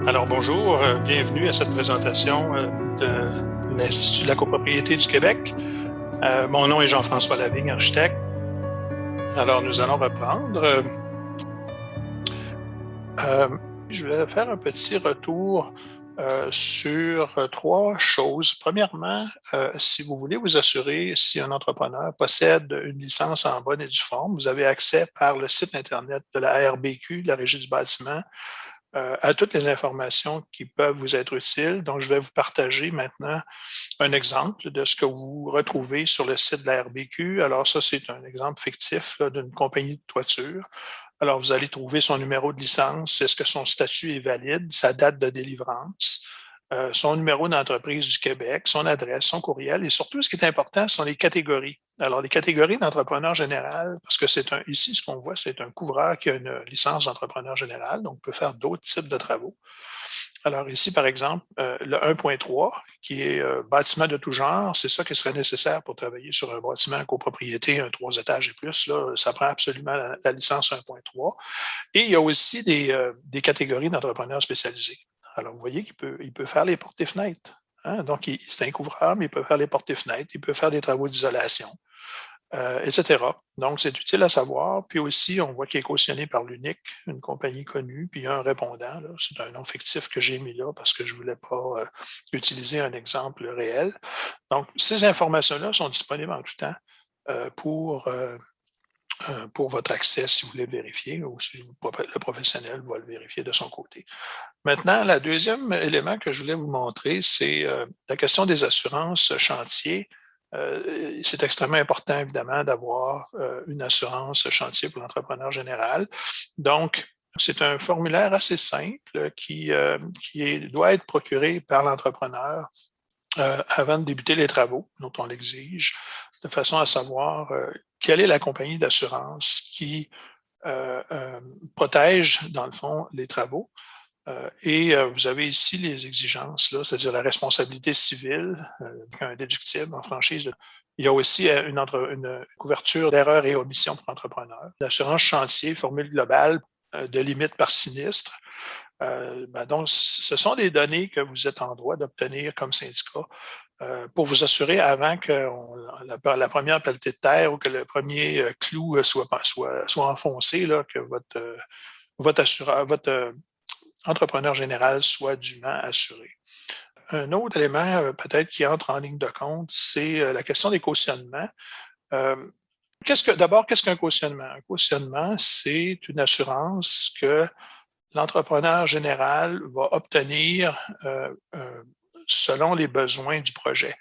Alors bonjour, bienvenue à cette présentation de l'Institut de la copropriété du Québec. Mon nom est Jean-François Lavigne, architecte. Alors nous allons reprendre. Je vais faire un petit retour sur trois choses. Premièrement, si vous voulez vous assurer si un entrepreneur possède une licence en bonne et due forme, vous avez accès par le site Internet de la RBQ, de la Régie du bâtiment, à toutes les informations qui peuvent vous être utiles. Donc, je vais vous partager maintenant un exemple de ce que vous retrouvez sur le site de la RBQ. Alors, ça, c'est un exemple fictif d'une compagnie de toiture. Alors, vous allez trouver son numéro de licence, est-ce que son statut est valide, sa date de délivrance, son numéro d'entreprise du Québec, son adresse, son courriel et surtout, ce qui est important, ce sont les catégories. Alors, les catégories d'entrepreneur général, parce que ici, ce qu'on voit, c'est un couvreur qui a une licence d'entrepreneur général, donc peut faire d'autres types de travaux. Alors ici, par exemple, le 1.3, qui est bâtiment de tout genre, c'est ça qui serait nécessaire pour travailler sur un bâtiment en copropriété, un 3 étages et plus. Là, ça prend absolument la licence 1.3. Et il y a aussi des catégories d'entrepreneurs spécialisés. Alors, vous voyez qu'il peut faire les portes et fenêtres. Hein? Donc, c'est un couvreur, mais il peut faire les portes et fenêtres, il peut faire des travaux d'isolation. Etc. Donc, c'est utile à savoir. Puis aussi, on voit qu'il est cautionné par l'UNIC, une compagnie connue, puis il y a un répondant. C'est un nom fictif que j'ai mis là parce que je ne voulais pas utiliser un exemple réel. Donc, ces informations-là sont disponibles en tout temps pour votre accès si vous voulez vérifier ou si le professionnel va le vérifier de son côté. Maintenant, le deuxième élément que je voulais vous montrer, c'est la question des assurances chantier. C'est extrêmement important, évidemment, d'avoir une assurance chantier pour l'entrepreneur général. Donc, c'est un formulaire assez simple qui doit être procuré par l'entrepreneur avant de débuter les travaux dont on l'exige, de façon à savoir quelle est la compagnie d'assurance qui protège, dans le fond, les travaux. Vous avez ici les exigences, c'est-à-dire la responsabilité civile, un déductible en franchise. Il y a aussi une couverture d'erreurs et omissions pour l'entrepreneur. L'assurance chantier, formule globale de limite par sinistre. Donc, ce sont des données que vous êtes en droit d'obtenir comme syndicat pour vous assurer avant que la première pelletée de terre ou que le premier clou soit enfoncé, là, que votre entrepreneur général soit dûment assuré. Un autre élément peut-être qui entre en ligne de compte, c'est la question des cautionnements. D'abord, qu'est-ce qu'un cautionnement? Un cautionnement, c'est une assurance que l'entrepreneur général va obtenir selon les besoins du projet.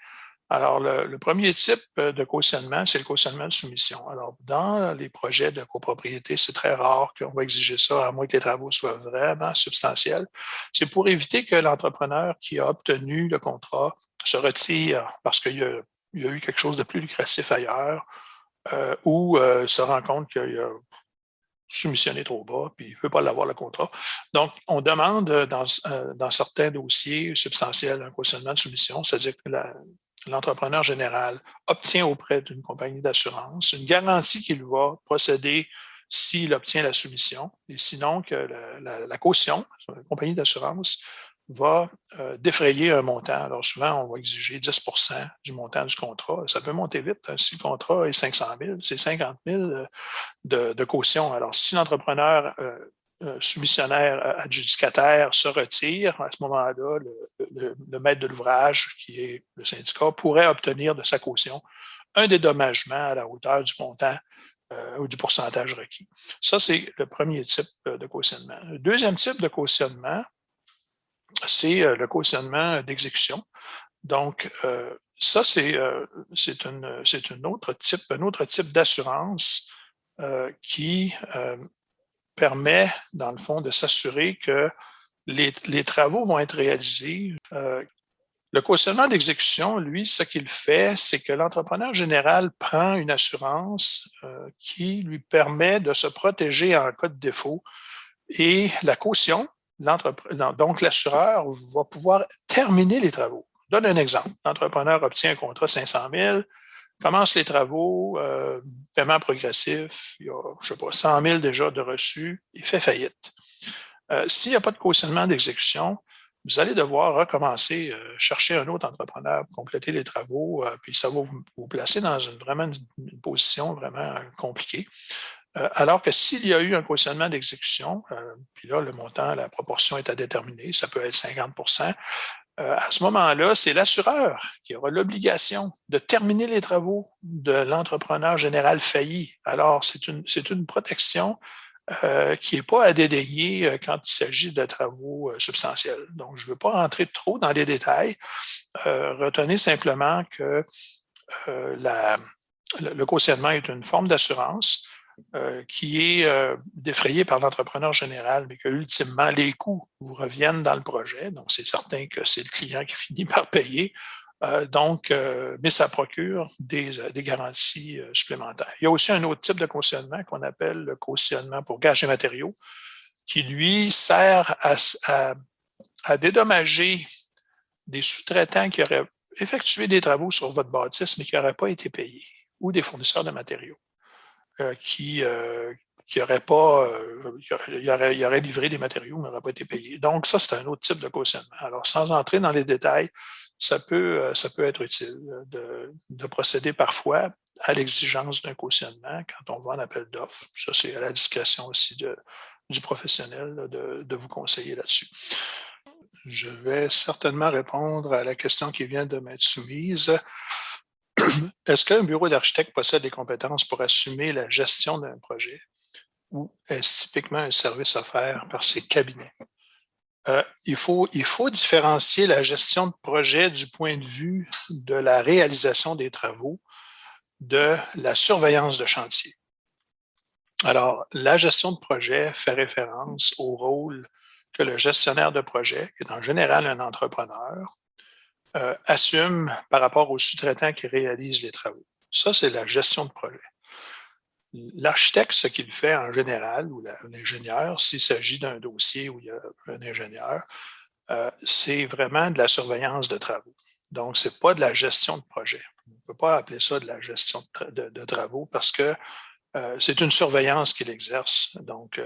Alors, le premier type de cautionnement, c'est le cautionnement de soumission. Alors, dans les projets de copropriété, c'est très rare qu'on va exiger ça, à moins que les travaux soient vraiment substantiels. C'est pour éviter que l'entrepreneur qui a obtenu le contrat se retire parce qu'il y a eu quelque chose de plus lucratif ailleurs ou se rend compte qu'il a soumissionné trop bas, puis il ne veut pas l'avoir le contrat. Donc, on demande dans certains dossiers substantiels un cautionnement de soumission, c'est-à-dire que l'entrepreneur général obtient auprès d'une compagnie d'assurance une garantie qu'il va procéder s'il obtient la soumission, et sinon que la caution, la compagnie d'assurance, va défrayer un montant. Alors souvent, on va exiger 10 du montant du contrat. Ça peut monter vite. Hein. Si le contrat est 500 000, c'est 50 000 de caution. Alors, si l'entrepreneur soumissionnaire adjudicataire se retire, à ce moment-là, le maître de l'ouvrage, qui est le syndicat, pourrait obtenir de sa caution un dédommagement à la hauteur du montant ou du pourcentage requis. Ça, c'est le premier type de cautionnement. Le deuxième type de cautionnement, c'est le cautionnement d'exécution. Donc, ça, c'est un autre type d'assurance qui permet, dans le fond, de s'assurer que les travaux vont être réalisés. Le cautionnement d'exécution, lui, ce qu'il fait, c'est que l'entrepreneur général prend une assurance qui lui permet de se protéger en cas de défaut. Et la caution, donc l'assureur va pouvoir terminer les travaux. Je donne un exemple. L'entrepreneur obtient un contrat de 500 000, commence les travaux, paiement progressif, il y a, je ne sais pas, 100 000 déjà de reçus, il fait faillite. S'il n'y a pas de cautionnement d'exécution, vous allez devoir recommencer, chercher un autre entrepreneur pour compléter les travaux, puis ça va vous placer dans vraiment une position vraiment compliquée. Alors que s'il y a eu un cautionnement d'exécution, puis là, le montant, la proportion est à déterminer, ça peut être 50%, à ce moment-là, c'est l'assureur qui aura l'obligation de terminer les travaux de l'entrepreneur général failli. Alors, c'est une protection qui n'est pas à dédaigner quand il s'agit de travaux substantiels. Donc, je ne veux pas rentrer trop dans les détails. Retenez simplement que le cautionnement est une forme d'assurance qui est défrayée par l'entrepreneur général, mais que ultimement, les coûts vous reviennent dans le projet. Donc, c'est certain que c'est le client qui finit par payer. Mais ça procure des garanties supplémentaires. Il y a aussi un autre type de cautionnement qu'on appelle le cautionnement pour gages et matériaux, qui, lui, sert à dédommager des sous-traitants qui auraient effectué des travaux sur votre bâtisse, mais qui n'auraient pas été payés, ou des fournisseurs de matériaux qui n'auraient pas, il aurait livré des matériaux, mais n'auraient pas été payés. Donc, ça, c'est un autre type de cautionnement. Alors, sans entrer dans les détails, ça peut être utile de procéder parfois à l'exigence d'un cautionnement quand on va en appel d'offres. Ça, c'est à la discrétion aussi du professionnel de vous conseiller là-dessus. Je vais certainement répondre à la question qui vient de m'être soumise. Est-ce qu'un bureau d'architecte possède les compétences pour assumer la gestion d'un projet ou est-ce typiquement un service offert par ses cabinets? Il faut différencier la gestion de projet du point de vue de la réalisation des travaux de la surveillance de chantier. Alors, la gestion de projet fait référence au rôle que le gestionnaire de projet, qui est en général un entrepreneur, assume par rapport aux sous-traitants qui réalisent les travaux. Ça, c'est la gestion de projet. L'architecte, ce qu'il fait en général, ou l'ingénieur, s'il s'agit d'un dossier où il y a un ingénieur, c'est vraiment de la surveillance de travaux. Donc, ce n'est pas de la gestion de projet. On ne peut pas appeler ça de la gestion de travaux parce que c'est une surveillance qu'il exerce. Donc,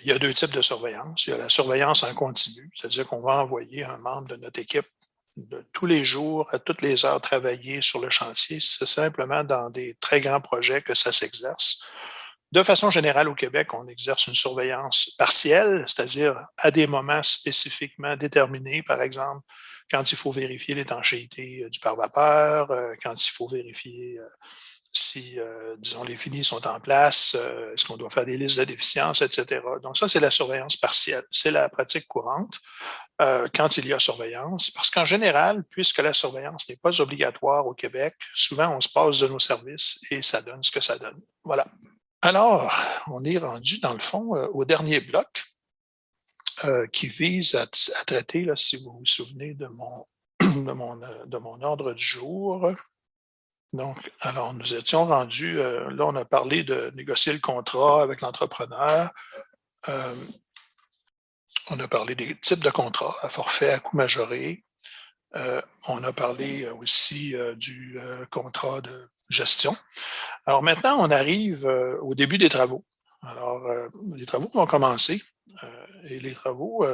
il y a deux types de surveillance. Il y a la surveillance en continu, c'est-à-dire qu'on va envoyer un membre de notre équipe de tous les jours, à toutes les heures travailler sur le chantier. C'est simplement dans des très grands projets que ça s'exerce. De façon générale, au Québec, on exerce une surveillance partielle, c'est-à-dire à des moments spécifiquement déterminés, par exemple, quand il faut vérifier l'étanchéité du pare-vapeur, quand il faut vérifier si, disons, les finis sont en place, est-ce qu'on doit faire des listes de déficiences, etc. Donc ça, c'est la surveillance partielle. C'est la pratique courante quand il y a surveillance, parce qu'en général, puisque la surveillance n'est pas obligatoire au Québec, souvent on se passe de nos services et ça donne ce que ça donne. Voilà. Alors, on est rendu, dans le fond, au dernier bloc qui vise à traiter, là, si vous vous souvenez de mon ordre du jour. Donc, alors, nous étions rendus, là, on a parlé de négocier le contrat avec l'entrepreneur. On a parlé des types de contrats, à forfait, à coût majoré. On a parlé aussi du contrat de gestion. Alors maintenant, on arrive au début des travaux. Alors, les travaux vont commencer et les travaux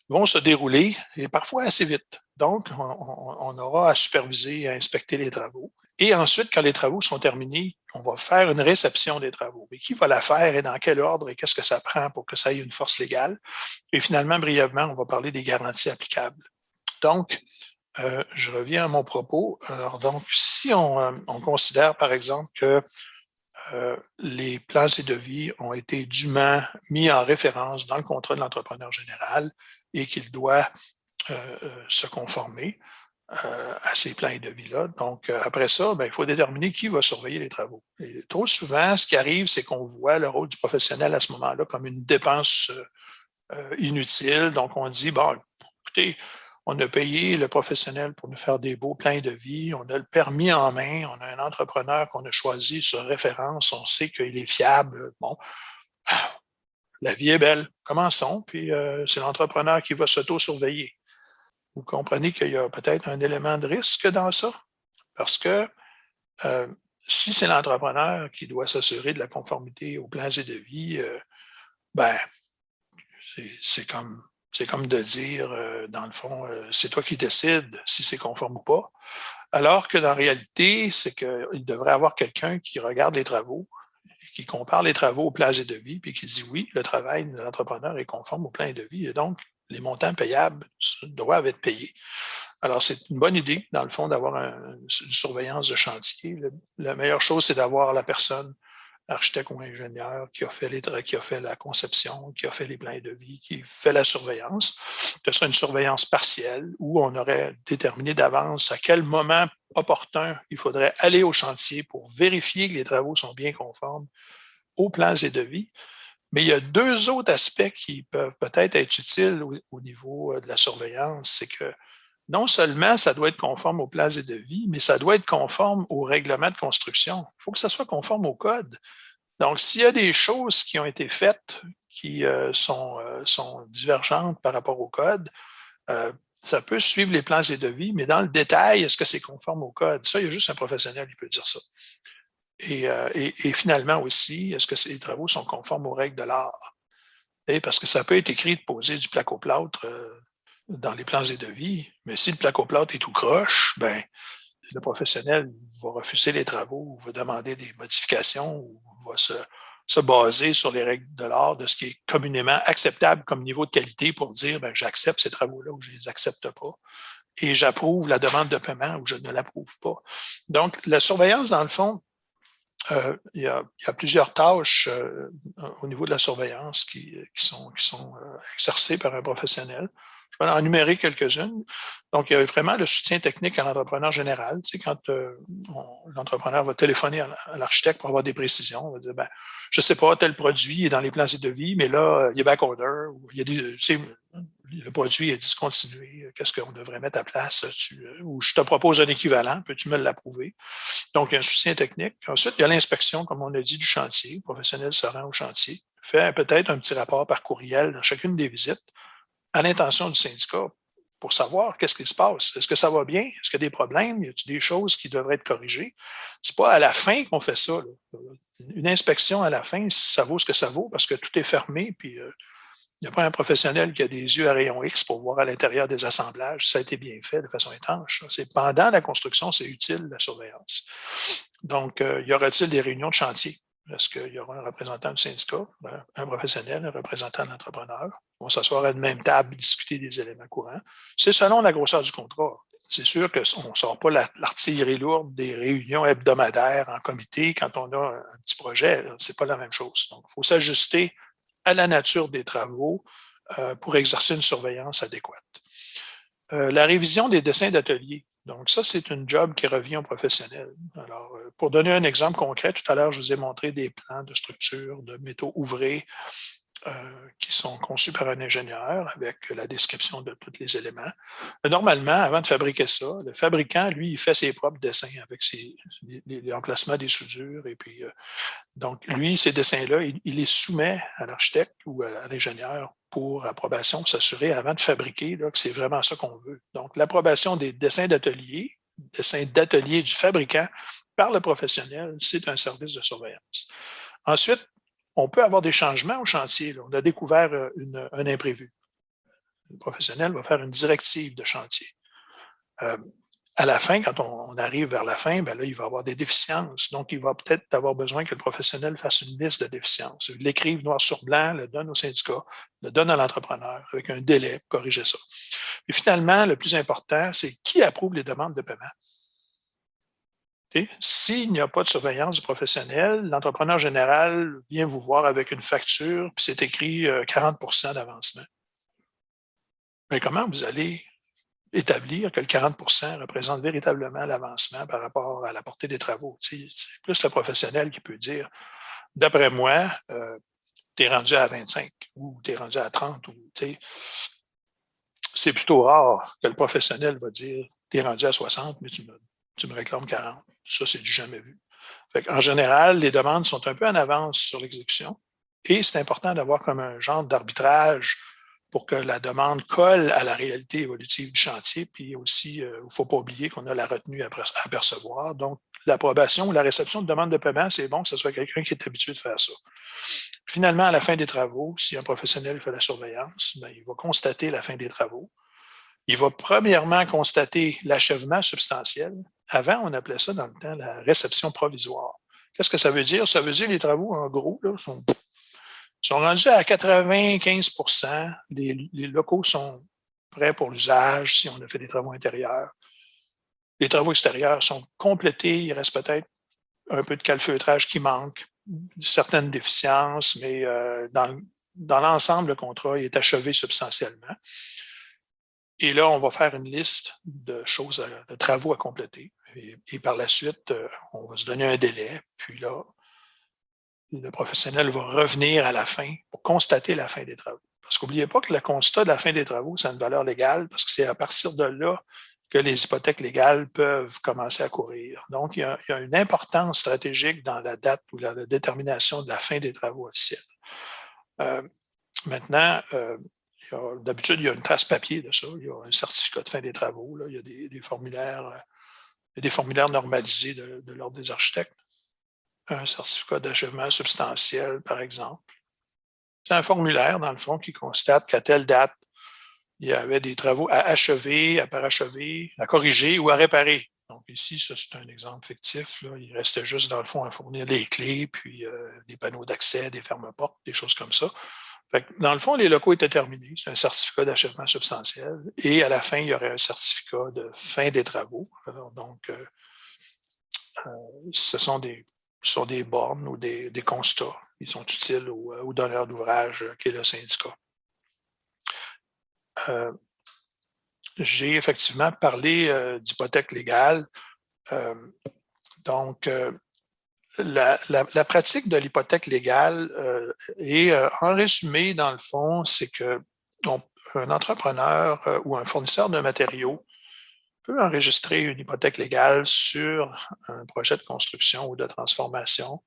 vont se dérouler et parfois assez vite. Donc, on aura à superviser, à inspecter les travaux. Et ensuite, quand les travaux sont terminés, on va faire une réception des travaux. Mais qui va la faire et dans quel ordre et qu'est-ce que ça prend pour que ça ait une force légale? Et finalement, brièvement, on va parler des garanties applicables. Donc, je reviens à mon propos. Alors, donc, si on considère, par exemple, que les plans et devis ont été dûment mis en référence dans le contrat de l'entrepreneur général et qu'il doit se conformer à ces plans et devis-là. Donc, après ça, il faut déterminer qui va surveiller les travaux. Et trop souvent, ce qui arrive, c'est qu'on voit le rôle du professionnel à ce moment-là comme une dépense inutile. Donc, on dit, bon, écoutez, on a payé le professionnel pour nous faire des beaux plans de vie, on a le permis en main, on a un entrepreneur qu'on a choisi sur référence, on sait qu'il est fiable. Bon, la vie est belle, commençons, puis c'est l'entrepreneur qui va s'auto-surveiller. Vous comprenez qu'il y a peut-être un élément de risque dans ça, parce que si c'est l'entrepreneur qui doit s'assurer de la conformité aux plans et devis, C'est comme de dire, dans le fond, c'est toi qui décides si c'est conforme ou pas. Alors que dans la réalité, c'est qu'il devrait y avoir quelqu'un qui regarde les travaux, qui compare les travaux aux plans et devis, puis qui dit oui, le travail de l'entrepreneur est conforme aux plans et devis, et donc les montants payables doivent être payés. Alors, c'est une bonne idée, dans le fond, d'avoir une surveillance de chantier. La meilleure chose, c'est d'avoir la personne, architecte ou ingénieur, qui a fait la conception, qui a fait les plans et devis, qui fait la surveillance. Ce serait une surveillance partielle où on aurait déterminé d'avance à quel moment opportun il faudrait aller au chantier pour vérifier que les travaux sont bien conformes aux plans et devis. Mais il y a deux autres aspects qui peuvent peut-être être utiles au niveau de la surveillance. C'est que non seulement ça doit être conforme aux plans et devis, mais ça doit être conforme au règlement de construction. Il faut que ça soit conforme au code. Donc, s'il y a des choses qui ont été faites qui sont divergentes par rapport au code, ça peut suivre les plans et devis, mais dans le détail, est-ce que c'est conforme au code? Ça, il y a juste un professionnel qui peut dire ça. Et finalement aussi, est-ce que les travaux sont conformes aux règles de l'art? Parce que ça peut être écrit de poser du placo-plâtre dans les plans et devis, mais si le placo-plâtre est tout croche, ben, le professionnel va refuser les travaux ou va demander des modifications ou va se baser sur les règles de l'art, de ce qui est communément acceptable comme niveau de qualité pour dire ben, j'accepte ces travaux-là ou je ne les accepte pas et j'approuve la demande de paiement ou je ne l'approuve pas. Donc, la surveillance, dans le fond, il y a plusieurs tâches au niveau de la surveillance qui sont exercées par un professionnel. Je vais en énumérer quelques-unes. Donc, il y a vraiment le soutien technique à l'entrepreneur général. Tu sais, quand l'entrepreneur va téléphoner à l'architecte pour avoir des précisions, on va dire, ben, je ne sais pas, tel produit est dans les plans et devis, mais là, il y a backorder, ou il y a tu sais, le produit est discontinué, qu'est-ce qu'on devrait mettre à place? Ou je te propose un équivalent, peux-tu me l'approuver? Donc, il y a un soutien technique. Ensuite, il y a l'inspection, comme on a dit, du chantier. Le professionnel se rend au chantier, fait peut-être un petit rapport par courriel dans chacune des visites à l'intention du syndicat pour savoir qu'est-ce qui se passe. Est-ce que ça va bien? Est-ce qu'il y a des problèmes? Y a-t-il des choses qui devraient être corrigées? Ce n'est pas à la fin qu'on fait ça. Là. Une inspection à la fin, ça vaut ce que ça vaut parce que tout est fermé, puis il n'y a pas un professionnel qui a des yeux à rayon X pour voir à l'intérieur des assemblages si ça a été bien fait de façon étanche. C'est pendant la construction, c'est utile, la surveillance. Donc, y aura-t-il des réunions de chantier? Est-ce qu'il y aura un représentant du syndicat, un professionnel, un représentant de l'entrepreneur? On va s'asseoir à une même table et discuter des éléments courants. C'est selon la grosseur du contrat. C'est sûr qu'on ne sort pas l'artillerie lourde des réunions hebdomadaires en comité quand on a un petit projet. Ce n'est pas la même chose. Donc, il faut s'ajuster à la nature des travaux pour exercer une surveillance adéquate. La révision des dessins d'atelier. Donc, ça, c'est une job qui revient aux professionnels. Alors, pour donner un exemple concret, tout à l'heure, je vous ai montré des plans de structure de métaux ouvrés qui sont conçus par un ingénieur avec la description de tous les éléments. Normalement, avant de fabriquer ça, le fabricant, lui, il fait ses propres dessins avec les emplacements des soudures. Et puis, donc, lui, ces dessins-là, il les soumet à l'architecte ou à l'ingénieur pour approbation, pour s'assurer avant de fabriquer là, que c'est vraiment ça qu'on veut. Donc, l'approbation des dessins d'atelier du fabricant par le professionnel, c'est un service de surveillance. Ensuite, on peut avoir des changements au chantier. Là. On a découvert un imprévu. Le professionnel va faire une directive de chantier. À la fin, quand on arrive vers la fin, ben là, il va avoir des déficiences. Donc, il va peut-être avoir besoin que le professionnel fasse une liste de déficiences. Il l'écrive noir sur blanc, le donne au syndicat, le donne à l'entrepreneur avec un délai pour corriger ça. Et finalement, le plus important, c'est qui approuve les demandes de paiement. S'il n'y a pas de surveillance du professionnel, l'entrepreneur général vient vous voir avec une facture, puis c'est écrit 40 d'avancement. Mais comment vous allez établir que le 40 représente véritablement l'avancement par rapport à la portée des travaux? C'est plus le professionnel qui peut dire, d'après moi, tu es rendu à 25 ou tu es rendu à 30. C'est plutôt rare que le professionnel va dire, tu es rendu à 60, mais tu me réclames 40. Ça, c'est du jamais vu. En général, les demandes sont un peu en avance sur l'exécution et c'est important d'avoir comme un genre d'arbitrage pour que la demande colle à la réalité évolutive du chantier. Puis aussi, il ne faut pas oublier qu'on a la retenue à percevoir. Donc, l'approbation ou la réception de demande de paiement, c'est bon que ce soit quelqu'un qui est habitué de faire ça. Finalement, à la fin des travaux, si un professionnel fait la surveillance, il va constater la fin des travaux. Il va premièrement constater l'achèvement substantiel. Avant, on appelait ça dans le temps la réception provisoire. Qu'est-ce que ça veut dire? Ça veut dire que les travaux, en gros, là, sont rendus à 95 %. Les locaux sont prêts pour l'usage si on a fait des travaux intérieurs. Les travaux extérieurs sont complétés. Il reste peut-être un peu de calfeutrage qui manque, certaines déficiences, mais dans l'ensemble, le contrat est achevé substantiellement. Et là, on va faire une liste de choses, de travaux à compléter. Et par la suite, on va se donner un délai. Puis là, le professionnel va revenir à la fin pour constater la fin des travaux. Parce qu'oubliez pas que le constat de la fin des travaux, c'est une valeur légale, parce que c'est à partir de là que les hypothèques légales peuvent commencer à courir. Donc, il y a une importance stratégique dans la date ou la détermination de la fin des travaux officiels. Maintenant, d'habitude, il y a une trace papier de ça. Il y a un certificat de fin des travaux. Là. Il y a des formulaires normalisés de l'Ordre des architectes. Un certificat d'achèvement substantiel, par exemple. C'est un formulaire, dans le fond, qui constate qu'à telle date, il y avait des travaux à achever, à parachever, à corriger ou à réparer. Donc ici, ça, c'est un exemple fictif. Là. Il restait juste, dans le fond, à fournir les clés, puis des panneaux d'accès, des ferme-portes, des choses comme ça. Fait que, dans le fond, les locaux étaient terminés. C'est un certificat d'achèvement substantiel. Et à la fin, il y aurait un certificat de fin des travaux. Alors, donc, ce sont des bornes ou des constats. Ils sont utiles au donneur d'ouvrage qui est le syndicat. J'ai effectivement parlé d'hypothèque légale. Donc, la pratique de l'hypothèque légale est, en résumé, dans le fond, c'est qu'un entrepreneur ou un fournisseur de matériaux peut enregistrer une hypothèque légale sur un projet de construction ou de transformation.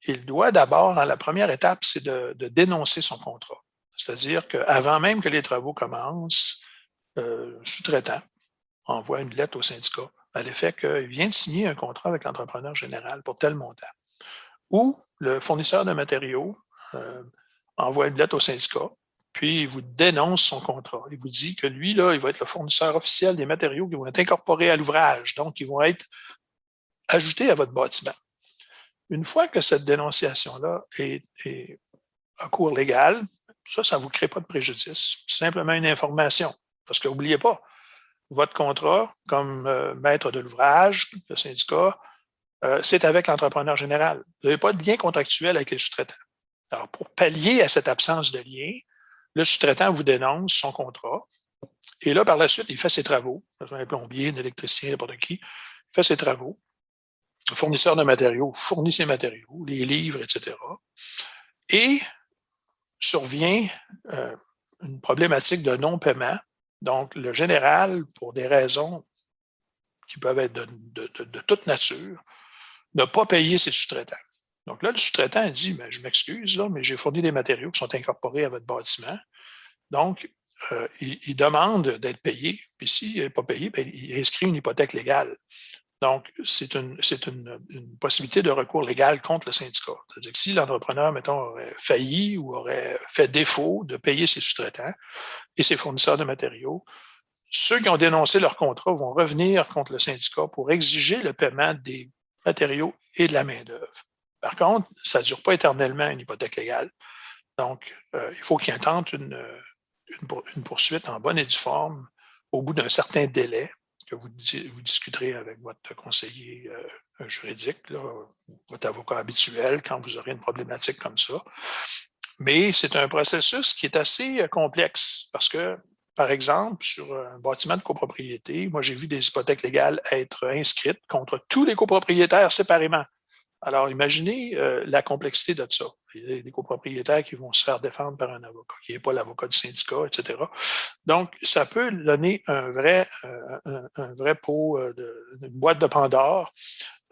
Il doit d'abord, la première étape, c'est de dénoncer son contrat. C'est-à-dire qu'avant même que les travaux commencent, le sous-traitant envoie une lettre au syndicat à l'effet qu'il vient de signer un contrat avec l'entrepreneur général pour tel montant. Ou le fournisseur de matériaux envoie une lettre au syndicat, puis il vous dénonce son contrat. Il vous dit que lui, là, il va être le fournisseur officiel des matériaux qui vont être incorporés à l'ouvrage, donc ils vont être ajoutés à votre bâtiment. Une fois que cette dénonciation-là est en cours légal, ça ne vous crée pas de préjudice. C'est simplement une information. Parce que n'oubliez pas, votre contrat comme maître de l'ouvrage, le syndicat, c'est avec l'entrepreneur général. Vous n'avez pas de lien contractuel avec les sous-traitants. Alors, pour pallier à cette absence de lien, le sous-traitant vous dénonce son contrat. Et là, par la suite, il fait ses travaux. Un plombier, un électricien, n'importe qui, il fait ses travaux. Le fournisseur de matériaux fournit ses matériaux, les livres, etc. Et survient une problématique de non-paiement. Donc, le général, pour des raisons qui peuvent être de toute nature, n'a pas payé ses sous-traitants. Donc là, le sous-traitant dit, mais je m'excuse, là, mais j'ai fourni des matériaux qui sont incorporés à votre bâtiment. Donc, il demande d'être payé. Puis s'il n'est pas payé, bien, il inscrit une hypothèque légale. Donc, c'est une possibilité de recours légal contre le syndicat. C'est-à-dire que si l'entrepreneur, mettons, aurait failli ou aurait fait défaut de payer ses sous-traitants et ses fournisseurs de matériaux, ceux qui ont dénoncé leur contrat vont revenir contre le syndicat pour exiger le paiement des matériaux et de la main-d'œuvre. Par contre, ça ne dure pas éternellement une hypothèque légale. Donc, il faut qu'il intente une poursuite en bonne et due forme au bout d'un certain délai que vous discuterez avec votre conseiller juridique, là, votre avocat habituel, quand vous aurez une problématique comme ça. Mais c'est un processus qui est assez complexe parce que, par exemple, sur un bâtiment de copropriété, moi, j'ai vu des hypothèques légales être inscrites contre tous les copropriétaires séparément. Alors, imaginez la complexité de ça. Il y a des copropriétaires qui vont se faire défendre par un avocat, qui n'est pas l'avocat du syndicat, etc. Donc, ça peut donner un vrai pot, une boîte de Pandore.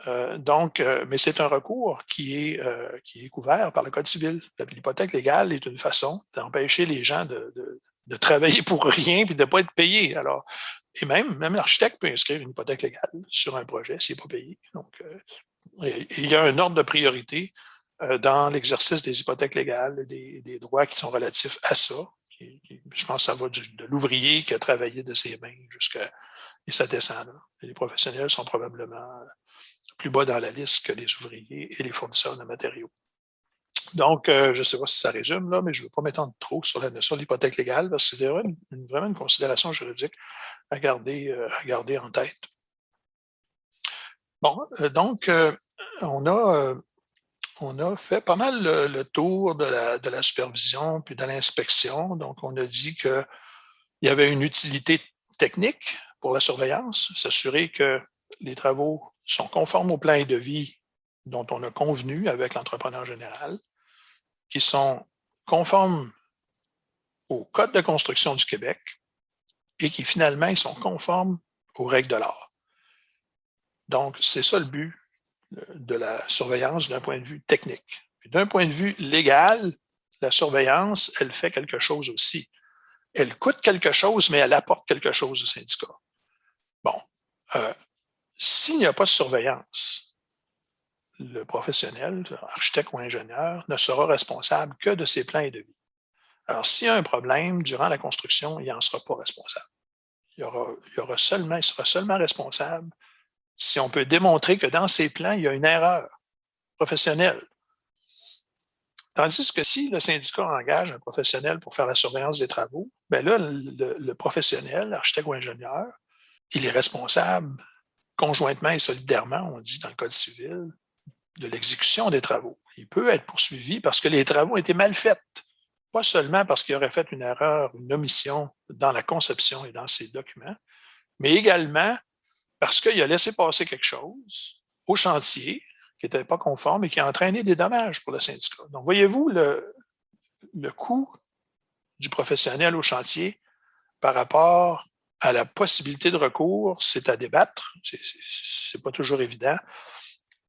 Mais c'est un recours qui est couvert par le Code civil. L'hypothèque légale est une façon d'empêcher les gens de travailler pour rien et de ne pas être payés. Alors, et même l'architecte peut inscrire une hypothèque légale sur un projet s'il n'est pas payé. Donc, il y a un ordre de priorité dans l'exercice des hypothèques légales, des droits qui sont relatifs à ça. Je pense que ça va de l'ouvrier qui a travaillé de ses mains jusqu'à... Et ça descend là. Et les professionnels sont probablement plus bas dans la liste que les ouvriers et les fournisseurs de matériaux. Donc, je ne sais pas si ça résume, là, mais je ne veux pas m'étendre trop sur la notion de l'hypothèque légale, parce que c'est vraiment une considération juridique à garder en tête. Bon, donc, on a fait pas mal le tour de la supervision puis de l'inspection. Donc, on a dit qu'il y avait une utilité technique pour la surveillance, s'assurer que les travaux sont conformes au plan et devis dont on a convenu avec l'entrepreneur général, qui sont conformes au Code de construction du Québec et qui finalement ils sont conformes aux règles de l'art. Donc, c'est ça le but de la surveillance d'un point de vue technique. D'un point de vue légal, la surveillance, elle fait quelque chose aussi. Elle coûte quelque chose, mais elle apporte quelque chose au syndicat. Bon, s'il n'y a pas de surveillance, le professionnel, architecte ou ingénieur, ne sera responsable que de ses plans et devis. Alors, s'il y a un problème durant la construction, il n'en sera pas responsable. Il sera seulement responsable si on peut démontrer que dans ses plans, il y a une erreur professionnelle. Tandis que si le syndicat engage un professionnel pour faire la surveillance des travaux, bien là, le professionnel, architecte ou ingénieur, il est responsable conjointement et solidairement, on dit dans le Code civil, de l'exécution des travaux. Il peut être poursuivi parce que les travaux ont été mal faits, pas seulement parce qu'il aurait fait une erreur, une omission dans la conception et dans ses documents, mais également parce qu'il a laissé passer quelque chose au chantier qui n'était pas conforme et qui a entraîné des dommages pour le syndicat. Donc, voyez-vous le coût du professionnel au chantier par rapport à la possibilité de recours, c'est à débattre. C'est pas toujours évident,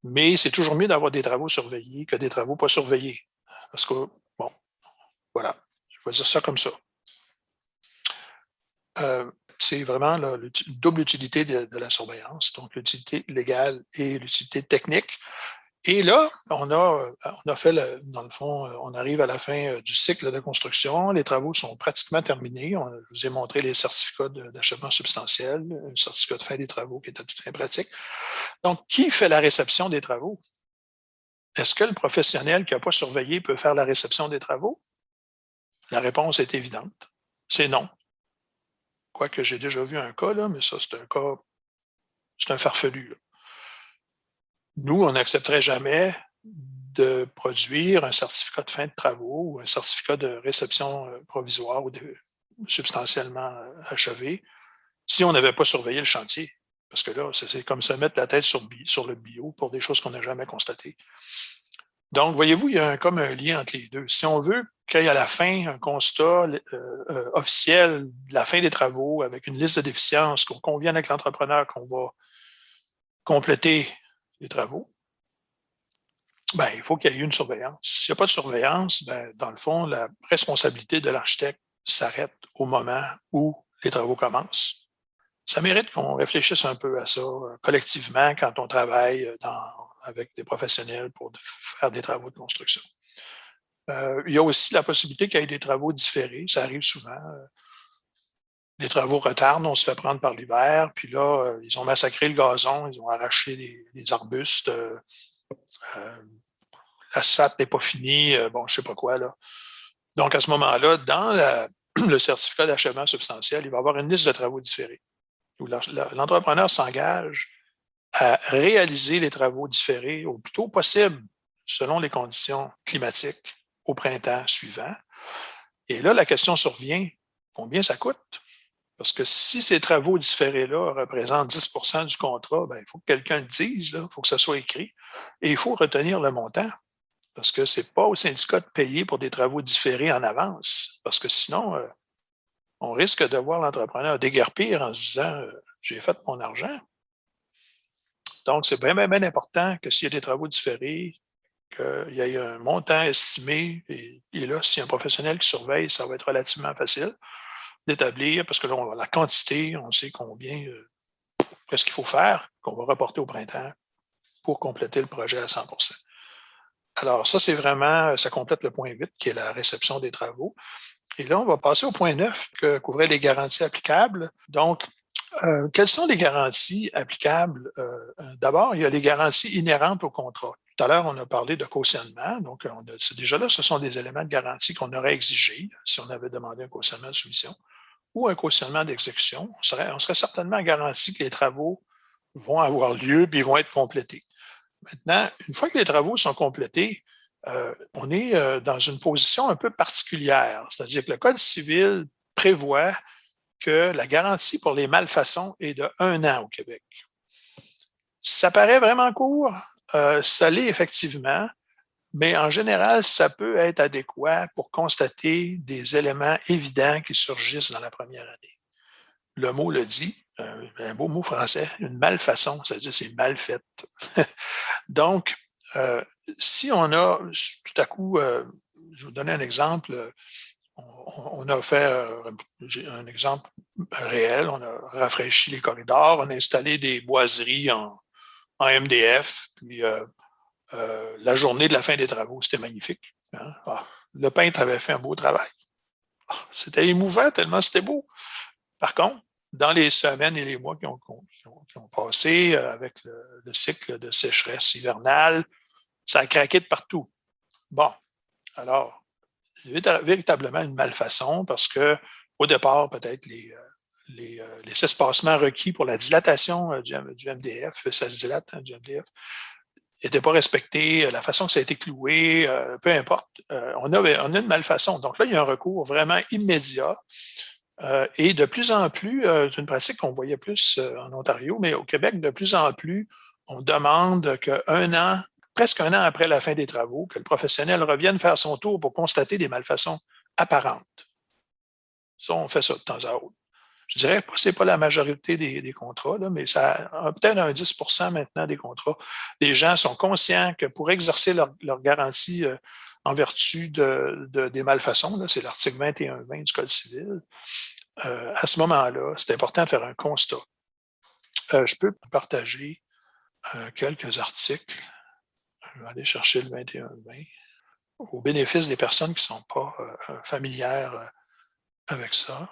mais c'est toujours mieux d'avoir des travaux surveillés que des travaux pas surveillés. Parce que, bon, voilà, je vais dire ça comme ça. C'est vraiment la double utilité de la surveillance, donc l'utilité légale et l'utilité technique. Et là, on a fait, dans le fond, on arrive à la fin du cycle de construction. Les travaux sont pratiquement terminés. Je vous ai montré les certificats d'achèvement substantiel, un certificat de fin des travaux qui était tout à fait pratique. Donc, qui fait la réception des travaux? Est-ce que le professionnel qui n'a pas surveillé peut faire la réception des travaux? La réponse est évidente. C'est non. Quoique j'ai déjà vu un cas, là, mais ça, c'est un cas, c'est un farfelu. Là. Nous, on n'accepterait jamais de produire un certificat de fin de travaux ou un certificat de réception provisoire ou substantiellement achevé si on n'avait pas surveillé le chantier. Parce que là, c'est comme se mettre la tête sur le bio pour des choses qu'on n'a jamais constatées. Donc, voyez-vous, il y a comme un lien entre les deux. Si on veut qu'il y ait à la fin un constat officiel de la fin des travaux avec une liste de déficiences, qu'on convienne avec l'entrepreneur qu'on va compléter les travaux, ben, il faut qu'il y ait une surveillance. S'il n'y a pas de surveillance, ben, dans le fond, la responsabilité de l'architecte s'arrête au moment où les travaux commencent. Ça mérite qu'on réfléchisse un peu à ça collectivement quand on travaille avec des professionnels pour faire des travaux de construction. Il y a aussi la possibilité qu'il y ait des travaux différés. Ça arrive souvent. Les travaux retardent, on se fait prendre par l'hiver, puis là, ils ont massacré le gazon, ils ont arraché les arbustes. L'asphalte n'est pas fini, bon, je ne sais pas quoi. Là. Donc, à ce moment-là, dans le certificat d'achèvement substantiel, il va y avoir une liste de travaux différés où l'entrepreneur s'engage à réaliser les travaux différés au plus tôt possible selon les conditions climatiques au printemps suivant. Et là, la question survient, combien ça coûte? Parce que si ces travaux différés-là représentent 10 du contrat, ben, il faut que quelqu'un le dise, il faut que ça soit écrit, et il faut retenir le montant. Parce que ce n'est pas au syndicat de payer pour des travaux différés en avance. Parce que sinon, on risque de voir l'entrepreneur déguerpir en se disant j'ai fait mon argent. Donc, c'est bien, bien, bien important que s'il y a des travaux différés, qu'il y ait un montant estimé. Et là, s'il y a un professionnel qui surveille, ça va être relativement facile d'établir, parce que là, on a la quantité, on sait combien, qu'est-ce qu'il faut faire, qu'on va reporter au printemps pour compléter le projet à 100 %. Alors, ça, c'est vraiment, ça complète le point 8, qui est la réception des travaux. Et là, on va passer au point 9, que couvraient les garanties applicables. Donc, quelles sont les garanties applicables? D'abord, il y a les garanties inhérentes au contrat. Tout à l'heure, on a parlé de cautionnement. Donc, déjà là, ce sont des éléments de garantie qu'on aurait exigés si on avait demandé un cautionnement de soumission ou un cautionnement d'exécution. On serait certainement garanti que les travaux vont avoir lieu et vont être complétés. Maintenant, une fois que les travaux sont complétés, on est dans une position un peu particulière. C'est-à-dire que le Code civil prévoit que la garantie pour les malfaçons est de 1 an au Québec. Ça paraît vraiment court, ça l'est effectivement, mais en général, ça peut être adéquat pour constater des éléments évidents qui surgissent dans la première année. Le mot le dit, un beau mot français, une malfaçon, ça veut dire c'est mal fait. Donc, si on a tout à coup, je vais vous donner un exemple, on a fait un exemple réel, on a rafraîchi les corridors, on a installé des boiseries en MDF, puis la journée de la fin des travaux, c'était magnifique. Hein? Ah, le peintre avait fait un beau travail. Ah, c'était émouvant tellement c'était beau. Par contre, dans les semaines et les mois qui ont passé avec le cycle de sécheresse hivernale, ça a craqué de partout. Bon, alors, c'est véritablement une malfaçon parce que au départ, peut-être les espacements requis pour la dilatation du MDF, ça se dilate, hein, du MDF, n'étaient pas respectés, la façon que ça a été cloué, peu importe. On a une malfaçon. Donc là, il y a un recours vraiment immédiat. Et de plus en plus, c'est une pratique qu'on voyait plus en Ontario, mais au Québec, de plus en plus, on demande qu'un an, presque un an après la fin des travaux, que le professionnel revienne faire son tour pour constater des malfaçons apparentes. Ça, on fait ça de temps à autre. Je dirais que ce n'est pas la majorité des contrats, là, mais ça peut-être un 10% maintenant des contrats. Les gens sont conscients que pour exercer leur garantie en vertu des malfaçons, c'est l'article 21.20 du Code civil, à ce moment-là, c'est important de faire un constat. Je peux partager quelques articles. Je vais aller chercher le 21.20 au bénéfice des personnes qui ne sont pas familières avec ça.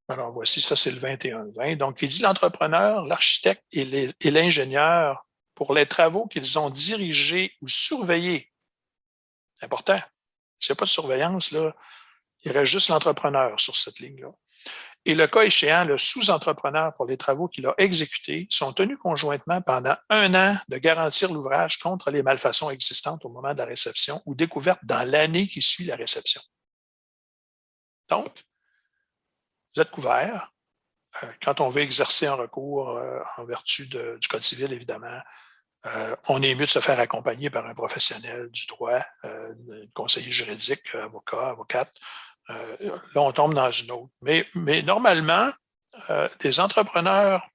Alors voici, ça c'est le 21.20. Donc, il dit l'entrepreneur, l'architecte et l'ingénieur pour les travaux qu'ils ont dirigés ou surveillés. C'est important. S'il n'y a pas de surveillance, là, il reste juste l'entrepreneur sur cette ligne-là. Et le cas échéant, le sous-entrepreneur pour les travaux qu'il a exécutés sont tenus conjointement pendant 1 an de garantir l'ouvrage contre les malfaçons existantes au moment de la réception ou découvertes dans l'année qui suit la réception. Donc, vous êtes couvert. Quand on veut exercer un recours en vertu du Code civil, évidemment, on est mieux de se faire accompagner par un professionnel du droit, conseiller juridique, avocat, avocate. Là, on tombe dans une autre. Mais normalement, les entrepreneurs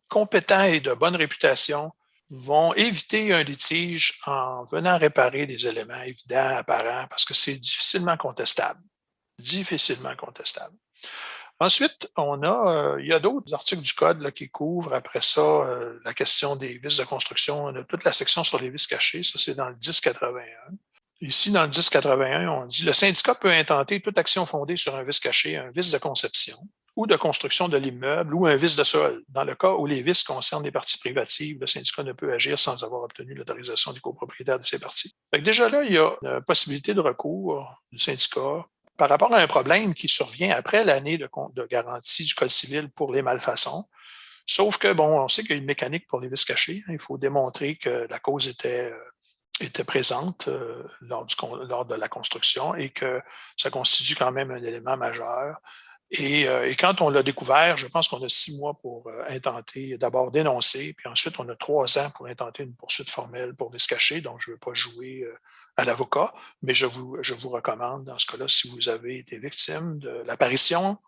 compétents et de bonne réputation vont éviter un litige en venant réparer des éléments évidents, apparents, parce que c'est difficilement contestable. Difficilement contestable. Ensuite, il y a d'autres articles du Code là, qui couvrent après ça la question des vices de construction. On a toute la section sur les vices cachés, ça c'est dans le 1081. Ici, dans le 1081, on dit le syndicat peut intenter toute action fondée sur un vice caché, un vice de conception ou de construction de l'immeuble ou un vice de sol. Dans le cas où les vices concernent des parties privatives, le syndicat ne peut agir sans avoir obtenu l'autorisation du copropriétaire de ces parties. Déjà là, il y a une possibilité de recours du syndicat par rapport à un problème qui survient après l'année de garantie du Code civil pour les malfaçons. Sauf que, bon, on sait qu'il y a une mécanique pour les vices cachés. Il faut démontrer que la cause était présente lors de la construction et que ça constitue quand même un élément majeur. Et quand on l'a découvert, je pense qu'on a 6 mois pour intenter, d'abord dénoncer, puis ensuite on a 3 ans pour intenter une poursuite formelle pour vice caché. Donc, je ne veux pas jouer à l'avocat, mais je vous recommande, dans ce cas-là, si vous avez été victime de l'apparition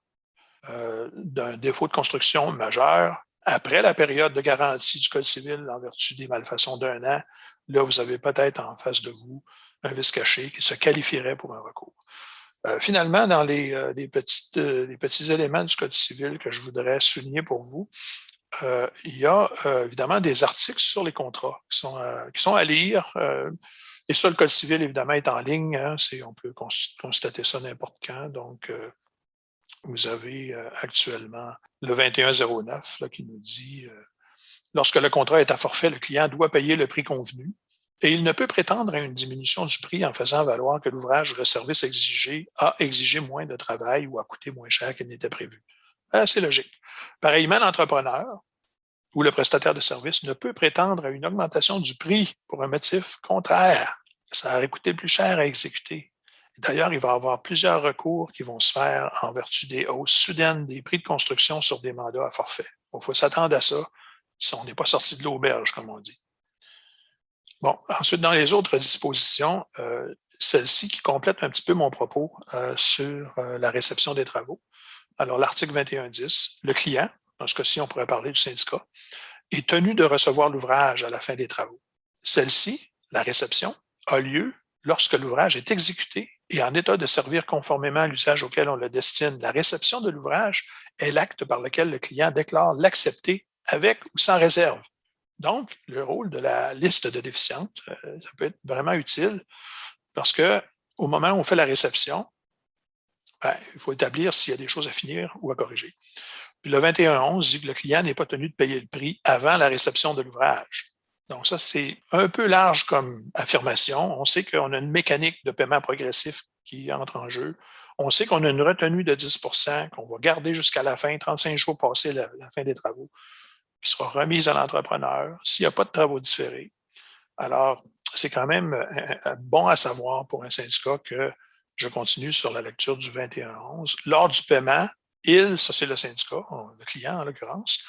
d'un défaut de construction majeur après la période de garantie du Code civil en vertu des malfaçons d'1 an, là, vous avez peut-être en face de vous un vice caché qui se qualifierait pour un recours. Finalement, dans les petits éléments du Code civil que je voudrais souligner pour vous, il y a évidemment des articles sur les contrats qui sont à lire. Et ça, le Code civil, évidemment, est en ligne. Hein, on peut constater ça n'importe quand. Donc, vous avez actuellement le 2109 là, qui nous dit lorsque le contrat est à forfait, le client doit payer le prix convenu et il ne peut prétendre à une diminution du prix en faisant valoir que l'ouvrage ou le service exigé a exigé moins de travail ou a coûté moins cher qu'il n'était prévu. C'est logique. Pareillement, l'entrepreneur ou le prestataire de service ne peut prétendre à une augmentation du prix pour un motif contraire. Ça aurait coûté plus cher à exécuter. D'ailleurs, il va y avoir plusieurs recours qui vont se faire en vertu des hausses soudaines des prix de construction sur des mandats à forfait. Il faut s'attendre à ça si on n'est pas sorti de l'auberge, comme on dit. Bon, ensuite, dans les autres dispositions, celle-ci qui complète un petit peu mon propos sur la réception des travaux. Alors, l'article 21.10, le client, dans ce cas-ci, on pourrait parler du syndicat, est tenu de recevoir l'ouvrage à la fin des travaux. Celle-ci, la réception, a lieu lorsque l'ouvrage est exécuté et en état de servir conformément à l'usage auquel on le destine. La réception de l'ouvrage est l'acte par lequel le client déclare l'accepter avec ou sans réserve. Donc, le rôle de la liste de déficientes, ça peut être vraiment utile parce qu'au moment où on fait la réception, il faut établir s'il y a des choses à finir ou à corriger. Puis le 21.11 dit que le client n'est pas tenu de payer le prix avant la réception de l'ouvrage. Donc ça, c'est un peu large comme affirmation. On sait qu'on a une mécanique de paiement progressif qui entre en jeu. On sait qu'on a une retenue de 10 qu'on va garder jusqu'à la fin, 35 jours passés la fin des travaux, qui sera remise à l'entrepreneur s'il n'y a pas de travaux différés. Alors, c'est quand même bon à savoir pour un syndicat que je continue sur la lecture du 21.11. Lors du paiement, ça c'est le syndicat, le client en l'occurrence,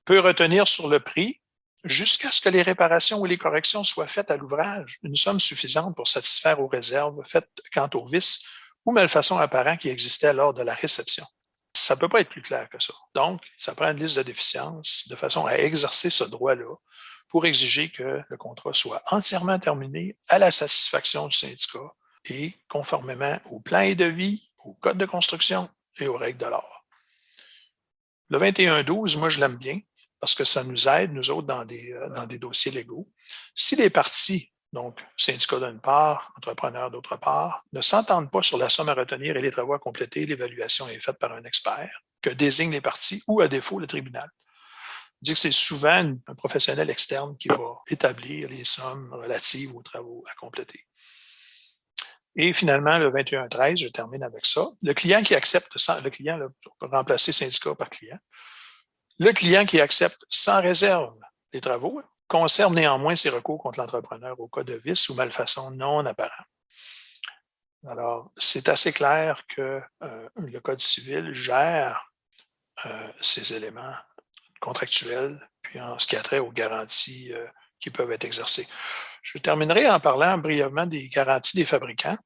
peut retenir sur le prix jusqu'à ce que les réparations ou les corrections soient faites à l'ouvrage, une somme suffisante pour satisfaire aux réserves faites quant aux vices ou malfaçons apparents qui existaient lors de la réception. Ça ne peut pas être plus clair que ça. Donc, ça prend une liste de déficiences de façon à exercer ce droit-là pour exiger que le contrat soit entièrement terminé à la satisfaction du syndicat et conformément au plan et devis, au code de construction et aux règles de l'art. Le 21.12, moi, je l'aime bien parce que ça nous aide, nous autres, dans des dossiers légaux. Si les parties, donc syndicat d'une part, entrepreneur d'autre part, ne s'entendent pas sur la somme à retenir et les travaux à compléter, l'évaluation est faite par un expert que désigne les parties ou, à défaut, le tribunal. On dit que c'est souvent un professionnel externe qui va établir les sommes relatives aux travaux à compléter. Et finalement, le 21.13, je termine avec ça. Le client qui accepte, le client, là, on peut remplacer syndicat par client. Le client qui accepte sans réserve les travaux conserve néanmoins ses recours contre l'entrepreneur au cas de vice ou malfaçon non apparent. Alors, c'est assez clair que le Code civil gère ces éléments contractuels, puis en ce qui a trait aux garanties qui peuvent être exercées. Je terminerai en parlant brièvement des garanties des fabricants.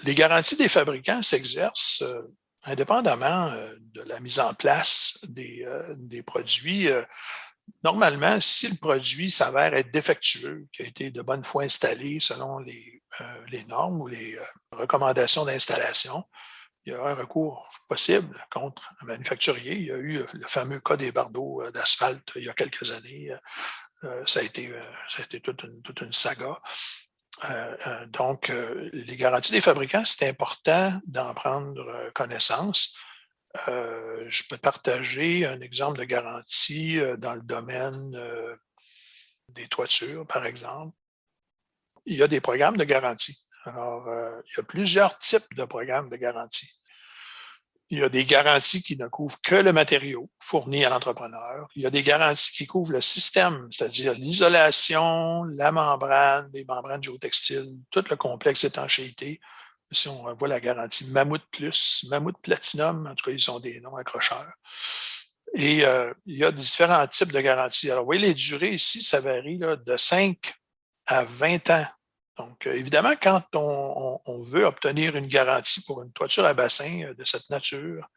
Les garanties des fabricants s'exercent indépendamment de la mise en place des produits. Normalement, si le produit s'avère être défectueux, qui a été de bonne foi installé selon les normes ou les recommandations d'installation, il y a un recours possible contre un manufacturier. Il y a eu le fameux cas des bardeaux d'asphalte il y a quelques années. Ça a été toute une saga. Donc, les garanties des fabricants, c'est important d'en prendre connaissance. Je peux partager un exemple de garantie dans le domaine des toitures, par exemple. Il y a des programmes de garantie. Alors, il y a plusieurs types de programmes de garantie. Il y a des garanties qui ne couvrent que le matériau fourni à l'entrepreneur. Il y a des garanties qui couvrent le système, c'est-à-dire l'isolation, la membrane, les membranes géotextiles, tout le complexe d'étanchéité. Si on voit la garantie Mammouth Plus, Mammouth Platinum, en tout cas, ils ont des noms accrocheurs. Et il y a différents types de garanties. Alors, vous voyez, les durées ici, ça varie là, de 5 à 20 ans. Donc, évidemment, quand on veut obtenir une garantie pour une toiture à bassin de cette nature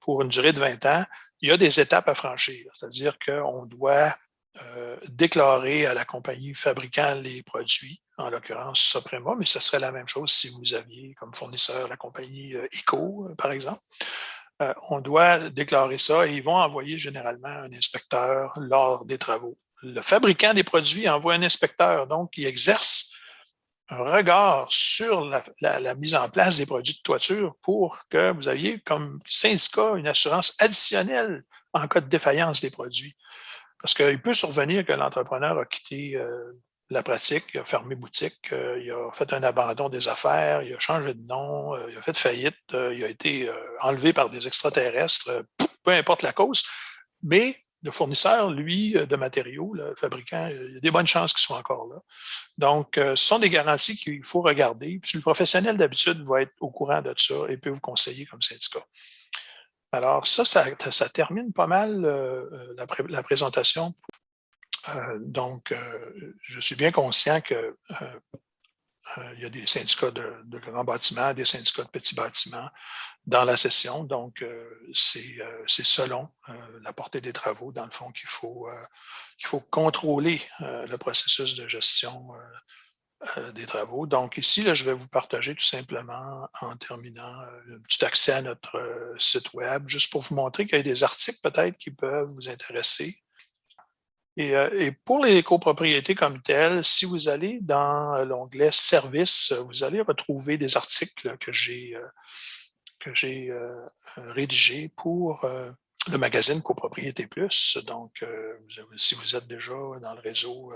pour une durée de 20 ans, il y a des étapes à franchir. C'est-à-dire qu'on doit déclarer à la compagnie fabriquant les produits, en l'occurrence Soprema, mais ce serait la même chose si vous aviez comme fournisseur la compagnie ICO, par exemple. on doit déclarer ça et ils vont envoyer généralement un inspecteur lors des travaux. Le fabricant des produits envoie un inspecteur, donc il exerce un regard sur la mise en place des produits de toiture pour que vous ayez comme syndicat une assurance additionnelle en cas de défaillance des produits. Parce qu'il peut survenir que l'entrepreneur a quitté la pratique, il a fermé boutique, il a fait un abandon des affaires, il a changé de nom, il a fait faillite, il a été enlevé par des extraterrestres, peu importe la cause. Mais le fournisseur, lui, de matériaux, le fabricant, il y a des bonnes chances qu'il soit encore là. Donc, ce sont des garanties qu'il faut regarder. Puis le professionnel, d'habitude, va être au courant de ça et peut vous conseiller comme syndicat. Alors, ça termine pas mal la présentation. Donc, je suis bien conscient que il y a des syndicats de grands bâtiments, des syndicats de petits bâtiments dans la session. Donc, c'est selon la portée des travaux, dans le fond, qu'il faut contrôler le processus de gestion des travaux. Donc, ici, là, je vais vous partager tout simplement, en terminant, un petit accès à notre site web, juste pour vous montrer qu'il y a des articles peut-être qui peuvent vous intéresser. Et pour les copropriétés comme telles, si vous allez dans l'onglet Services, vous allez retrouver des articles que j'ai rédigés pour le magazine Copropriété Plus. Donc, si vous êtes déjà dans le réseau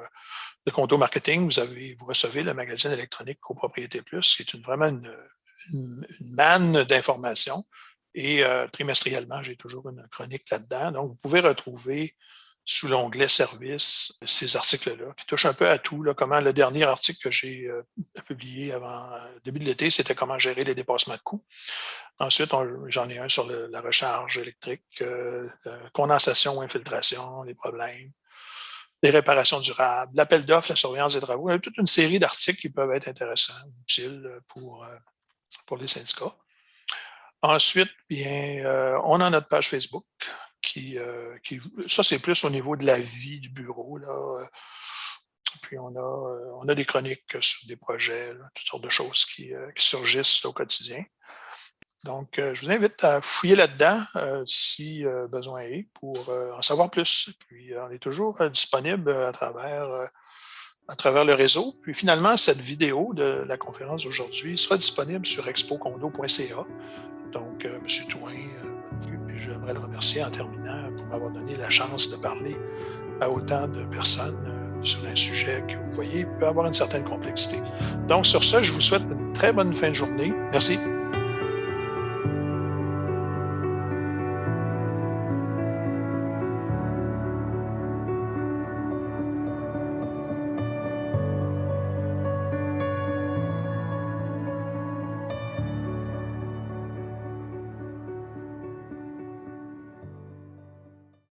de Condo Marketing, vous recevez le magazine électronique Copropriété Plus, qui est vraiment une manne d'informations. Et trimestriellement, j'ai toujours une chronique là-dedans. Donc, vous pouvez retrouver sous l'onglet Services, ces articles-là, qui touchent un peu à tout. Là, comment le dernier article que j'ai publié avant début de l'été, c'était comment gérer les dépassements de coûts. Ensuite, j'en ai un sur la recharge électrique, la condensation, infiltration, les problèmes, les réparations durables, l'appel d'offres, la surveillance des travaux. Il y a toute une série d'articles qui peuvent être intéressants, utiles pour les syndicats. Ensuite, bien, on a notre page Facebook ça, c'est plus au niveau de la vie du bureau. Là. Puis, on a des chroniques sur des projets, là, toutes sortes de choses qui surgissent au quotidien. Donc, je vous invite à fouiller là-dedans si besoin est pour en savoir plus. Puis, on est toujours disponible à travers le réseau. Puis, finalement, cette vidéo de la conférence d'aujourd'hui sera disponible sur expocondo.ca. Donc, M. Touin, puis j'aimerais le remercier en terminant pour m'avoir donné la chance de parler à autant de personnes sur un sujet que vous voyez peut avoir une certaine complexité. Donc, sur ce, je vous souhaite une très bonne fin de journée. Merci.